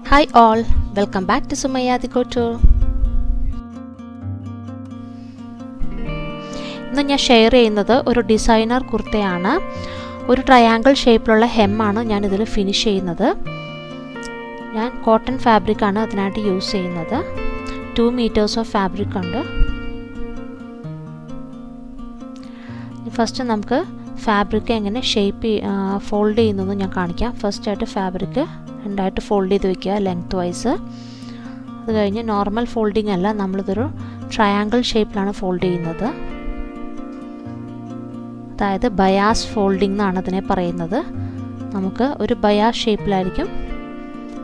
Hi all, welcome back to Sumaya De Couture. ഇന്ന് ഞാൻ share ചെയ്യുന്നത് ഒരു ഡിസൈനർ കുർത്തയാണ്. ഒരു ട്രയാങ്കിൾ ഷേപ്പിലുള്ള ഹെമ്മാണ് ഞാൻ ഇതിൽ ഫിനിഷ് ചെയ്യുന്നത്. ഞാൻ കോട്ടൺ ഫാബ്രിക്കാണ് അതിനായിട്ട് യൂസ് ചെയ്യുന്നത്. 2 meters ഓഫ് ഫാബ്രിക് ഉണ്ട്. ഫസ്റ്റ് നമുക്ക് ഫാബ്രിക് എങ്ങനെ ഫോൾഡ് ചെയ്യുന്നതെന്ന് ഞാൻ കാണിക്കാം. ഫസ്റ്റായിട്ട് ഫാബ്രിക് രണ്ടായിട്ട് ഫോൾഡ് ചെയ്ത് വയ്ക്കുക ലെങ്ത് വൈസ്. അത് കഴിഞ്ഞ് നോർമൽ ഫോൾഡിംഗ് അല്ല, നമ്മളിതൊരു ട്രയാങ്കിൾ ഷേപ്പിലാണ് ഫോൾഡ് ചെയ്യുന്നത്. അതായത് ബയാസ് ഫോൾഡിംഗ് എന്നാണ് അതിനെ പറയുന്നത്. നമുക്ക് ഒരു ബയാസ് ഷേപ്പിലായിരിക്കും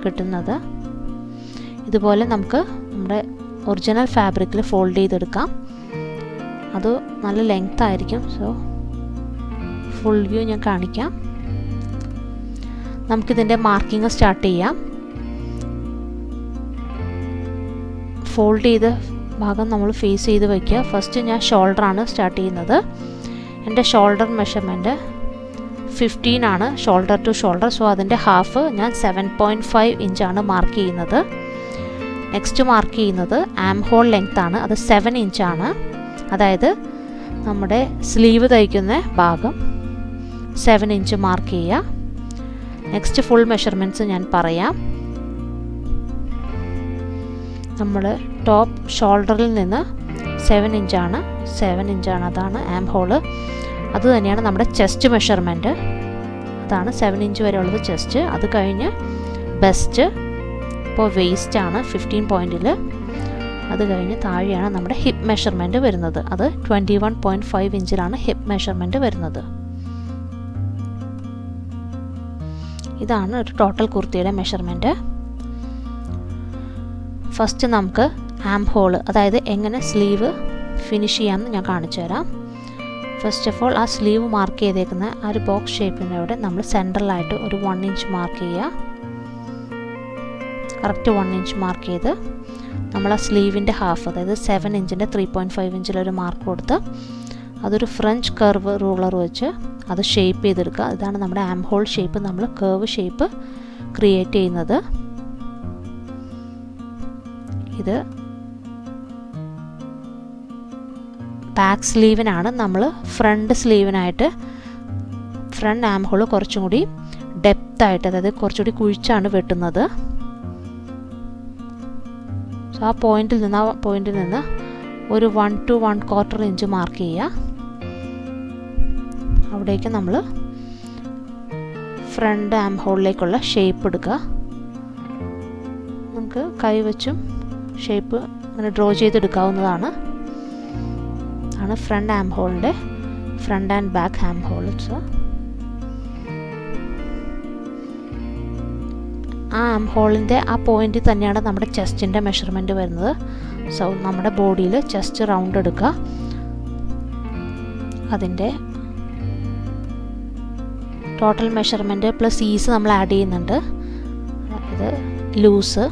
കിട്ടുന്നത്. ഇതുപോലെ നമുക്ക് നമ്മുടെ ഒറിജിനൽ ഫാബ്രിക്കിൽ ഫോൾഡ് ചെയ്തെടുക്കാം. അത് നല്ല ലെങ്ത് ആയിരിക്കും. സോ ഫുൾ വ്യൂ ഞാൻ കാണിക്കാം. നമുക്കിതിൻ്റെ മാർക്കിങ് സ്റ്റാർട്ട് ചെയ്യാം. ഫോൾഡ് ചെയ്ത ഭാഗം നമ്മൾ ഫേസ് ചെയ്ത് വയ്ക്കുക. ഫസ്റ്റ് ഞാൻ ഷോൾഡറാണ് സ്റ്റാർട്ട് ചെയ്യുന്നത്. എൻ്റെ ഷോൾഡർ മെഷർമെൻറ്റ് 15 ആണ്, ഷോൾഡർ ടു ഷോൾഡർ. സോ അതിൻ്റെ ഹാഫ് ഞാൻ 7.5 ഇഞ്ചാണ് മാർക്ക് ചെയ്യുന്നത്. നെക്സ്റ്റ് മാർക്ക് ചെയ്യുന്നത് ആം ഹോൾ ലെങ്ത് ആണ്, അത് 7 ഇഞ്ചാണ്. അതായത് നമ്മുടെ സ്ലീവ് തയ്ക്കുന്ന ഭാഗം 7 ഇഞ്ച് മാർക്ക് ചെയ്യുക. നെക്സ്റ്റ് ഫുൾ മെഷർമെൻറ്റ്സ് ഞാൻ പറയാം. നമ്മൾ ടോപ്പ് ഷോൾഡറിൽ നിന്ന് 7 ഇഞ്ചാണ്, അതാണ് ആം ഹോള്. അത് തന്നെയാണ് നമ്മുടെ ചെസ്റ്റ് മെഷർമെൻറ്റ്, അതാണ് 7 ഇഞ്ച് വരെ ഉള്ളത് ചെസ്റ്റ്. അത് കഴിഞ്ഞ് ബെസ്റ്റ്, ഇപ്പോൾ വേസ്റ്റാണ് 15 പോയിൻറ്റിൽ. അത് കഴിഞ്ഞ് താഴെയാണ് നമ്മുടെ ഹിപ്പ് മെഷർമെൻറ്റ് വരുന്നത്. അത് 21.5 ഇഞ്ചിലാണ് ഹിപ്പ് മെഷർമെൻറ്റ് വരുന്നത്. ഇതാണ് ഒരു ടോട്ടൽ കുർത്തിയുടെ മെഷർമെൻറ്റ്. ഫസ്റ്റ് നമുക്ക് ആം ഹോൾ, അതായത് എങ്ങനെ സ്ലീവ് ഫിനിഷ് ചെയ്യാമെന്ന് ഞാൻ കാണിച്ചു തരാം. ഫസ്റ്റ് ഓഫ് ഓൾ ആ സ്ലീവ് മാർക്ക് ചെയ്തേക്കുന്ന ആ ഒരു ബോക്സ് ഷേപ്പിൻ്റെ അവിടെ നമ്മൾ സെൻട്രലായിട്ട് ഒരു 1 ഇഞ്ച് മാർക്ക് ചെയ്യുക. കറക്റ്റ് 1 ഇഞ്ച് മാർക്ക് ചെയ്ത് നമ്മൾ ആ സ്ലീവിൻ്റെ ഹാഫ്, അതായത് 7 ഇഞ്ചിൻ്റെ 3.5 ഇഞ്ചിലൊരു മാർക്ക് കൊടുത്ത് അതൊരു ഫ്രഞ്ച് കർവ് റൂളർ വെച്ച് അത് ഷേപ്പ് ചെയ്തെടുക്കുക. ഇതാണ് നമ്മുടെ ആം ഹോൾ ഷേപ്പ്, നമ്മൾ കർവ് ഷേപ്പ് ക്രിയേറ്റ് ചെയ്യുന്നത്. ഇത് ബാക്ക് സ്ലീവിനാണ്. നമ്മൾ ഫ്രണ്ട് സ്ലീവിനായിട്ട് ഫ്രണ്ട് ആം ഹോൾ കുറച്ചും കൂടി ഡെപ്തായിട്ട്, അതായത് കുറച്ചുകൂടി കുഴിച്ചാണ് വെട്ടുന്നത്. സോ ആ പോയിന്റിൽ നിന്ന് ഒരു 1 to 1/4 ഇഞ്ച് മാർക്ക് ചെയ്യുക. അവിടേക്ക് നമ്മൾ ഫ്രണ്ട് ആം ഹോളിലേക്കുള്ള ഷേപ്പ് എടുക്കുക. നമുക്ക് കൈവച്ചും ഷേപ്പ് അങ്ങനെ ഡ്രോ ചെയ്തെടുക്കാവുന്നതാണ്. ആണ് ഫ്രണ്ട് ആം ഹോളിൻ്റെ front and back arm holes. ആ ആം ഹോളിൻ്റെ ആ പോയിന്റിൽ തന്നെയാണ് നമ്മുടെ ചെസ്റ്റിൻ്റെ മെഷർമെൻറ്റ് വരുന്നത്. സോ നമ്മുടെ ബോഡിയിൽ ചെസ്റ്റ് റൗണ്ട് എടുക്കുക. അതിൻ്റെ ടോട്ടൽ മെഷർമെൻറ്റ് പ്ലസ് ഈസ് നമ്മൾ ആഡ് ചെയ്യുന്നുണ്ട്. അതായത് ലൂസ്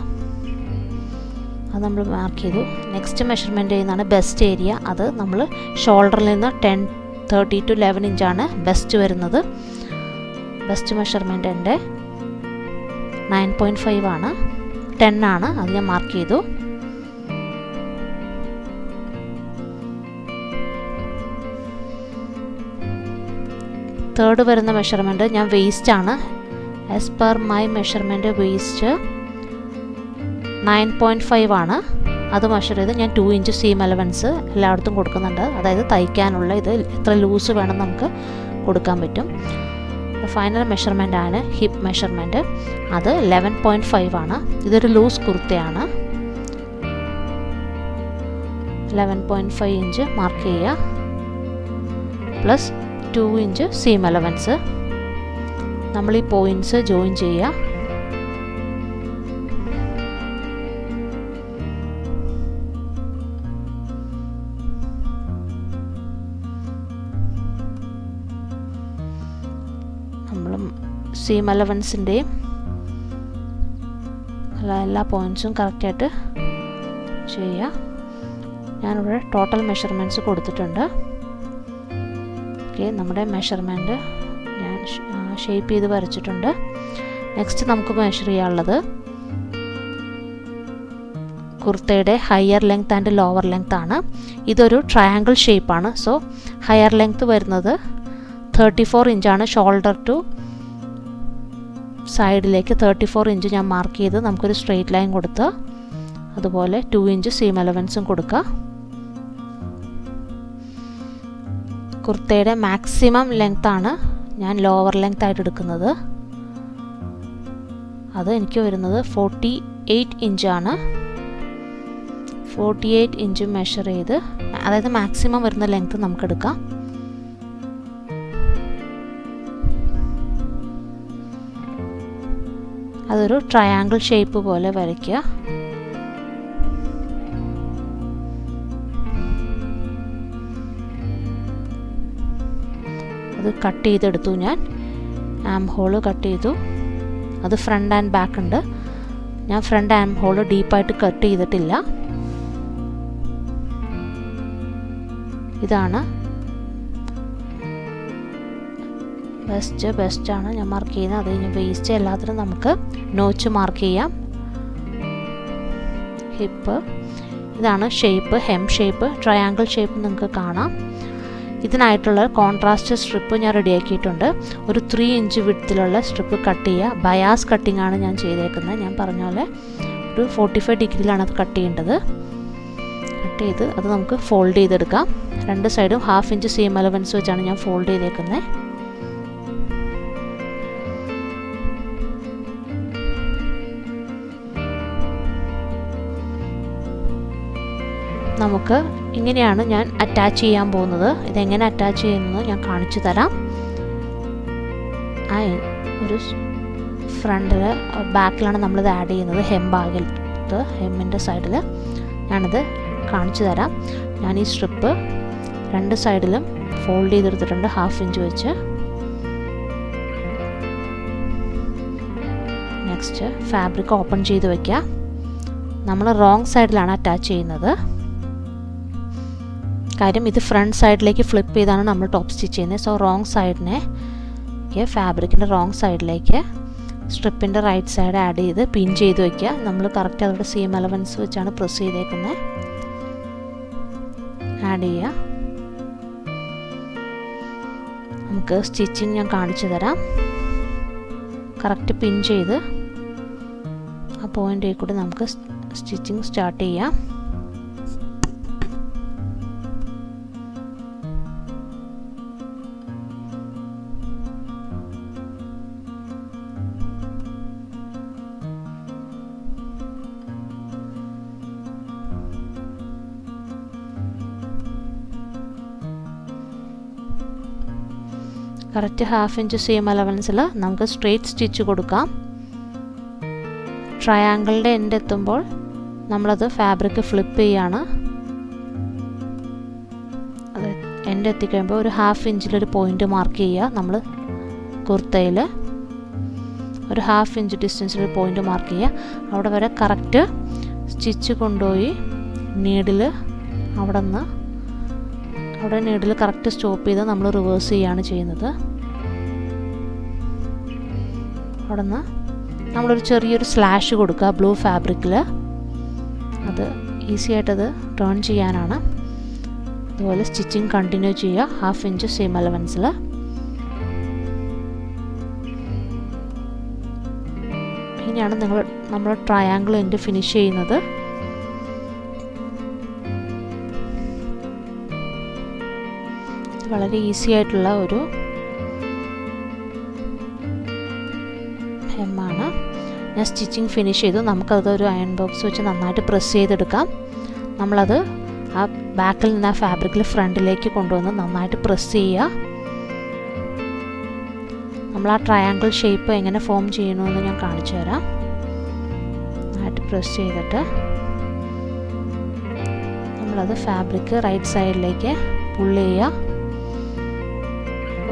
അത് നമ്മൾ മാർക്ക് ചെയ്തു. നെക്സ്റ്റ് മെഷർമെൻറ്റ് ചെയ്യുന്നതാണ് ബെസ്റ്റ് ഏരിയ. അത് നമ്മൾ ഷോൾഡറിൽ നിന്ന് 30 to 11 ഇഞ്ചാണ് ബെസ്റ്റ് വരുന്നത്. ബെസ്റ്റ് മെഷർമെൻറ്റ് എൻ്റെ 9.5 ആണ്, 10 ആണ്. അത് ഞാൻ മാർക്ക് ചെയ്തു. തേർഡ് വരുന്ന മെഷർമെൻറ്റ് ഞാൻ വേസ്റ്റ് ആണ്. As per my measurement waste 9.5 ആണ്. അത് മെഷർ ചെയ്ത് ഞാൻ 2 ഇഞ്ച് സീം അലവൻസ് എല്ലായിടത്തും കൊടുക്കുന്നുണ്ട്. അതായത് തയ്ക്കാനുള്ള ഇത് എത്ര ലൂസ് വേണം നമുക്ക് കൊടുക്കാൻ പറ്റും. ഫൈനൽ മെഷർമെൻ്റ് ആണ് ഹിപ്പ് മെഷർമെൻറ്റ്, അത് 11.5 ആണ്. ഇതൊരു ലൂസ് കുർത്തയാണ്. 11.5 ഇഞ്ച് മാർക്ക് ചെയ്യുക. Plus 2 inch seam allowance. നമ്മൾ ഈ പോയിൻറ്റ്സ് ജോയിൻ ചെയ്യുക. നമ്മൾ സീം അലവൻസിൻ്റെയും എല്ലാ പോയിൻറ്റ്സും കറക്റ്റായിട്ട് ചെയ്യുക. ഞാനിവിടെ ടോട്ടൽ മെഷർമെൻറ്റ്സ് കൊടുത്തിട്ടുണ്ട്. ഓക്കെ, നമ്മുടെ മെഷർമെൻറ്റ് ഞാൻ ഷേപ്പ് ചെയ്ത് വരച്ചിട്ടുണ്ട്. നെക്സ്റ്റ് നമുക്ക് മെഷർ ചെയ്യാനുള്ളത് കുർത്തയുടെ higher length and lower length ആണ്. ഇതൊരു ട്രയാങ്കിൾ ഷേപ്പാണ്. സോ ഹയർ ലെങ്ത് വരുന്നത് 34 ഇഞ്ചാണ്. ഷോൾഡർ ടു സൈഡിലേക്ക് 34 ഇഞ്ച് ഞാൻ മാർക്ക് ചെയ്ത് നമുക്കൊരു സ്ട്രെയിറ്റ് ലൈൻ കൊടുത്ത് അതുപോലെ 2 ഇഞ്ച് സീം അലവൻസും കൊടുക്കുക. കുർത്തയുടെ മാക്സിമം ലെങ്ത് ആണ് ഞാൻ ലോവർ ലെങ്ത് ആയിട്ട് എടുക്കുന്നത്. അത് എനിക്ക് വരുന്നത് 48 ഇഞ്ചാണ്. 48 ഇഞ്ച് മെഷർ ചെയ്ത്, അതായത് മാക്സിമം വരുന്ന ലെങ്ത് നമുക്ക് എടുക്കാം. അതൊരു ട്രയാങ്കിൾ ഷേപ്പ് പോലെ വരയ്ക്കുക. അത് കട്ട് ചെയ്തെടുത്തു. ഞാൻ ഹോള് കട്ട് ചെയ്തു. അത് ഫ്രണ്ട് ആൻഡ് ബാക്ക് ഉണ്ട്. ഞാൻ ഫ്രണ്ട് ആം ഹോള് ഡീപ്പായിട്ട് കട്ട് ചെയ്തിട്ടില്ല. ഇതാണ് ബെസ്റ്റാണ് ഞാൻ മാർക്ക് ചെയ്യുന്നത്. അത് കഴിഞ്ഞ് വേസ്റ്റ് എല്ലാത്തിനും നമുക്ക് നോച്ച് മാർക്ക് ചെയ്യാം. ഹിപ്പ്, ഇതാണ് shape, hem shape, triangle shape നിങ്ങൾക്ക് കാണാം. ഇതിനായിട്ടുള്ള കോൺട്രാസ്റ്റ് സ്ട്രിപ്പ് ഞാൻ റെഡിയാക്കിയിട്ടുണ്ട്. ഒരു 3 ഇഞ്ച് വിഡ്ത്തിലുള്ള സ്ട്രിപ്പ് കട്ട് ചെയ്യുക. ബയാസ് കട്ടിംഗ് ആണ് ഞാൻ ചെയ്തേക്കുന്നത്. ഞാൻ പറഞ്ഞ പോലെ ഒരു 45 ഡിഗ്രിയിലാണ് അത് കട്ട് ചെയ്യേണ്ടത്. കട്ട് ചെയ്ത് അത് നമുക്ക് ഫോൾഡ് ചെയ്തെടുക്കാം. രണ്ട് സൈഡും 1/2 ഇഞ്ച് സീം അലവൻസ് വെച്ചാണ് ഞാൻ ഫോൾഡ് ചെയ്തേക്കുന്നത്. നമുക്ക് ഇങ്ങനെയാണ് ഞാൻ അറ്റാച്ച് ചെയ്യാൻ പോകുന്നത്. ഇതെങ്ങനെ അറ്റാച്ച് ചെയ്യുന്നത് ഞാൻ കാണിച്ചു തരാം. ഒരു ഫ്രണ്ടിൽ ബാക്കിലാണ് നമ്മളിത് ആഡ് ചെയ്യുന്നത്. ഹെം ഭാഗത്ത് ഹെമ്മിൻ്റെ സൈഡിൽ ഞാനിത് കാണിച്ചു തരാം. ഞാൻ ഈ സ്ട്രിപ്പ് രണ്ട് സൈഡിലും ഫോൾഡ് ചെയ്തെടുത്തിട്ടുണ്ട് 1/2 ഇഞ്ച് വെച്ച്. നെക്സ്റ്റ് ഫാബ്രിക് ഓപ്പൺ ചെയ്ത് വയ്ക്കുക. നമ്മൾ റോങ് സൈഡിലാണ് അറ്റാച്ച് ചെയ്യുന്നത്. കാര്യം ഇത് ഫ്രണ്ട് സൈഡിലേക്ക് ഫ്ലിപ്പ് ചെയ്താണ് നമ്മൾ ടോപ്പ് സ്റ്റിച്ച് ചെയ്യുന്നത്. സോ റോങ് സൈഡിനെ ഫാബ്രിക്കിൻ്റെ റോങ് സൈഡിലേക്ക് സ്ട്രിപ്പിൻ്റെ റൈറ്റ് സൈഡ് ആഡ് ചെയ്ത് പിൻ ചെയ്ത് വയ്ക്കുക. നമ്മൾ കറക്റ്റ് അതോടെ സീം അലവൻസ് വെച്ചാണ് പ്രസ് ചെയ്തേക്കുന്നത്. ആഡ് ചെയ്യുക. നമുക്ക് സ്റ്റിച്ചിങ് ഞാൻ കാണിച്ചു തരാം. കറക്റ്റ് പിൻ ചെയ്ത് ആ പോയിൻ്റിൽ കൂടി നമുക്ക് സ്റ്റിച്ചിങ് സ്റ്റാർട്ട് ചെയ്യാം. കറക്റ്റ് 1/2 ഇഞ്ച് സീം അലവൻസിൽ നമുക്ക് സ്ട്രെയിറ്റ് സ്റ്റിച്ച് കൊടുക്കാം. ട്രയാങ്കിളിൻ്റെ എൻഡ് എത്തുമ്പോൾ നമ്മളത് ഫാബ്രിക് ഫ്ലിപ്പ് ചെയ്യാണ്. അത് എൻഡ് എത്തിക്കഴിയുമ്പോൾ ഒരു 1/2 ഇഞ്ചിലൊരു പോയിൻ്റ് മാർക്ക് ചെയ്യുക. നമ്മൾ കുർത്തയിൽ ഒരു 1/2 ഇഞ്ച് ഡിസ്റ്റൻസിലൊരു പോയിൻ്റ് മാർക്ക് ചെയ്യുക. അവിടെ വരെ കറക്റ്റ് സ്റ്റിച്ച് കൊണ്ടുപോയി നീഡിൽ അവിടെ നീഡിൽ കറക്റ്റ് സ്റ്റോപ്പ് ചെയ്ത് നമ്മൾ റിവേഴ്സ് ചെയ്യുകയാണ് ചെയ്യുന്നത്. അവിടെ നിന്ന് നമ്മളൊരു ചെറിയൊരു സ്ലാഷ് കൊടുക്കുക ബ്ലൂ ഫാബ്രിക്കിൽ. അത് ഈസി ആയിട്ടത് ടേൺ ചെയ്യാനാണ്. അതുപോലെ സ്റ്റിച്ചിങ് കണ്ടിന്യൂ ചെയ്യുക 1/2 ഇഞ്ച് സീം അലവൻസിൽ. ഇനിയാണ് നമ്മൾ ട്രയാങ്കിൾ എൻഡ് ഫിനിഷ് ചെയ്യുന്നത്. വളരെ ഈസി ആയിട്ടുള്ള ഒരു ഹെമ്മാണ്. ഞാൻ സ്റ്റിച്ചിങ് ഫിനിഷ് ചെയ്തു. നമുക്കതൊരു അയൺ ബോക്സ് വെച്ച് നന്നായിട്ട് പ്രസ് ചെയ്തെടുക്കാം. നമ്മളത് ആ ബാക്കിൽ നിന്ന് ആ ഫാബ്രിക്കിൽ ഫ്രണ്ടിലേക്ക് കൊണ്ടുവന്ന് നന്നായിട്ട് പ്രസ് ചെയ്യുക. നമ്മൾ ആ ട്രയാങ്കിൾ ഷേപ്പ് എങ്ങനെ ഫോം ചെയ്യണമെന്ന് ഞാൻ കാണിച്ചു തരാം. നന്നായിട്ട് പ്രസ് ചെയ്തിട്ട് നമ്മളത് ഫാബ്രിക് റൈറ്റ് സൈഡിലേക്ക് പുള്ള് ചെയ്യുക.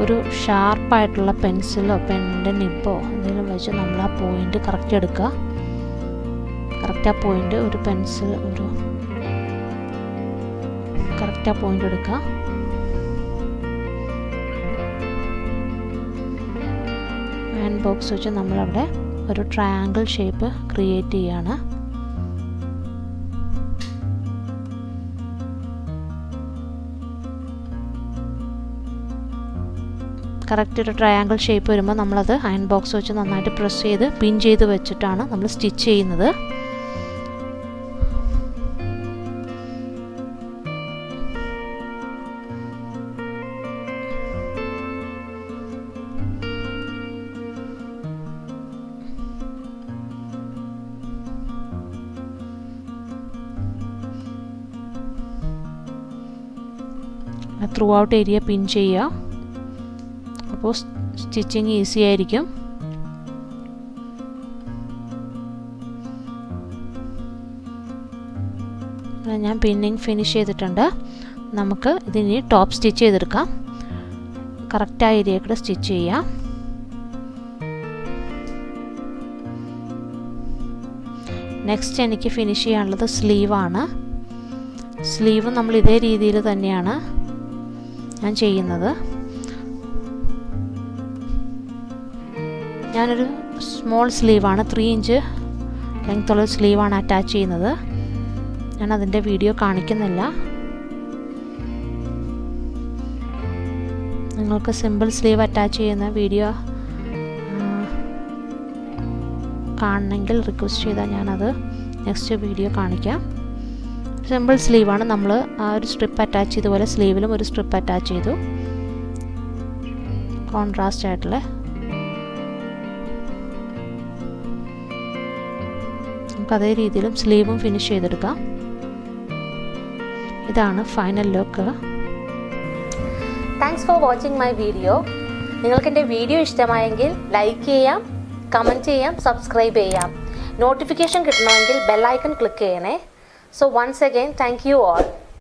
ഒരു ഷാർപ്പായിട്ടുള്ള പെൻസിലോ പെന്നിൻ്റെ നിബോ എന്തെങ്കിലും വെച്ച് നമ്മൾ ആ പോയിൻ്റ് കറക്റ്റ് എടുക്കുക. കറക്റ്റ് ആ പോയിൻ്റ് ഒരു പെൻസിൽ കറക്റ്റ് ആ പോയിൻ്റ് എടുക്കുക. ഹാൻഡ് ബോക്സ് വെച്ച് നമ്മളവിടെ ഒരു ട്രയാങ്കിൾ ഷേപ്പ് ക്രിയേറ്റ് ചെയ്യാണ്. കറക്റ്റ് ഒരു ട്രയാങ്കിൾ ഷേപ്പ് വരുമ്പോൾ നമ്മളത് അയൺ ബോക്സ് വെച്ച് നന്നായിട്ട് പ്രസ് ചെയ്ത് പിൻ ചെയ്ത് വെച്ചിട്ടാണ് നമ്മൾ സ്റ്റിച്ച് ചെയ്യുന്നത്. ത്രൂ ഔട്ട് ഏരിയ പിൻ ചെയ്യുക. അപ്പോൾ സ്റ്റിച്ചിങ് ഈസി ആയിരിക്കും. ഞാൻ പിന്നിങ് ഫിനിഷ് ചെയ്തിട്ടുണ്ട്. നമുക്ക് ഇതിനി ടോപ്പ് സ്റ്റിച്ച് ചെയ്തെടുക്കാം. കറക്റ്റായ ഏരിയ കൂടെ സ്റ്റിച്ച് ചെയ്യാം. നെക്സ്റ്റ് എനിക്ക് ഫിനിഷ് ചെയ്യാനുള്ളത് സ്ലീവാണ്. സ്ലീവ് നമ്മൾ ഇതേ രീതിയിൽ തന്നെയാണ് ഞാൻ ചെയ്യുന്നത്. ഞാനൊരു സ്മോൾ സ്ലീവാണ്, 3 ഇഞ്ച് ലെങ്ത്തുള്ള സ്ലീവാണ് അറ്റാച്ച് ചെയ്യുന്നത്. ഞാൻ അതിൻ്റെ വീഡിയോ കാണിക്കുന്നില്ല. നിങ്ങൾക്ക് സിമ്പിൾ സ്ലീവ് അറ്റാച്ച് ചെയ്യുന്ന വീഡിയോ കാണണമെങ്കിൽ റിക്വസ്റ്റ് ചെയ്താൽ ഞാനത് നെക്സ്റ്റ് വീഡിയോ കാണിക്കാം. സിമ്പിൾ സ്ലീവാണ്. നമ്മൾ ആ ഒരു സ്ട്രിപ്പ് അറ്റാച്ച് ചെയ്തതുപോലെ സ്ലീവിലും ഒരു സ്ട്രിപ്പ് അറ്റാച്ച് ചെയ്തു, കോൺട്രാസ്റ്റ് ആയിട്ടുള്ള. നമുക്ക് അതേ രീതിയിലും സ്ലീവും ഫിനിഷ് ചെയ്തെടുക്കാം. ഇതാണ് final look. Thanks for watching my video. നിങ്ങൾക്ക് എൻ്റെ വീഡിയോ ഇഷ്ടമായെങ്കിൽ ലൈക്ക് ചെയ്യാം, കമൻറ്റ് ചെയ്യാം, സബ്സ്ക്രൈബ് ചെയ്യാം. നോട്ടിഫിക്കേഷൻ കിട്ടണമെങ്കിൽ ബെൽ ഐക്കൺ ക്ലിക്ക് ചെയ്യണേ. So once again, thank you all.